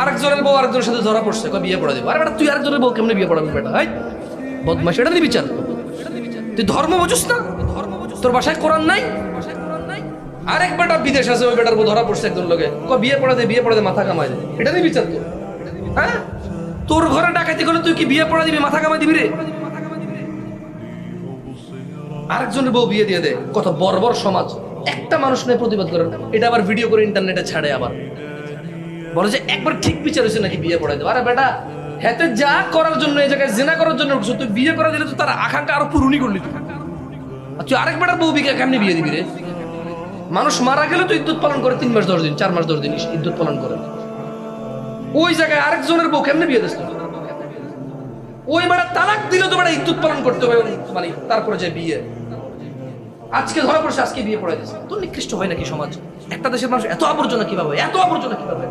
আরেকজনের বউ আরেকজনের সাথে ধরা পড়ছে, কয় বিয়ে পড়া দিব। আরে বেটা তুই আরেকজনের বউ কেমনে বিয়ে পড়াবি বেটা? হাই বদমাশ, এটা নিয়ে বিচার? তুই ধর্ম বুঝুস না? তোর বাসায় কোরআন নাই? আরেক বেটা বিদেশ আছে, ওই বেটার বউ ধরা পড়ছে একজন লোকে, কয় বিয়ে পড়া দে, বিয়ে পড়া দে, মাথা কামাই দে। এটা নিয়ে বিচার তো? হ্যাঁ, তোর ঘরে ডাকাতি করলে তুই কি বিয়ে পড়া দিবি, মাথা কামাই দিবি রে? আরেকজনের বউ বিয়ে দিয়ে দে। কত বর্বর সমাজ! একটা মানুষ নেই প্রতিবাদ করেন, এটা আবার ভিডিও করে ইন্টারনেটে ছাড়ে, আবার বলে যে একবার ঠিক বিচার হয়েছে নাকি বিয়ে পড়াই দেবো। আরে বেটা, হেতে যা করার জন্য, এই জায়গায় জেনা করার জন্য উঠছো, তুই বিয়ে করা দিলে তো তার আকাঙ্ক্ষা আরো পূরণই করলি তুই। আর তুই আরেক বেটার বউ বিকে কেমনি বিয়ে দিবি রে? মানুষ মারা গেলে তো ইদ্যুৎ পালন করে 3 মাস 10 দিন, 4 মাস 10 দিন ইদ্যুৎ পালন করে। ওই জায়গায় আরেকজনের বউ কেমনে বিয়ে দিস? ওই বেটা তালাক দিলে তো বেটা ইদ্যুৎ পালন করতে হবে, মানে তারপরে যে বিয়ে। আজকে ধরা পড়ছে, আজকে বিয়ে পড়াই দিচ্ছে। তো নিকৃষ্ট হয় নাকি সমাজ? একটা দেশের মানুষ এত আবর্জনা কিভাবে, এত আবর্জনা কিভাবে?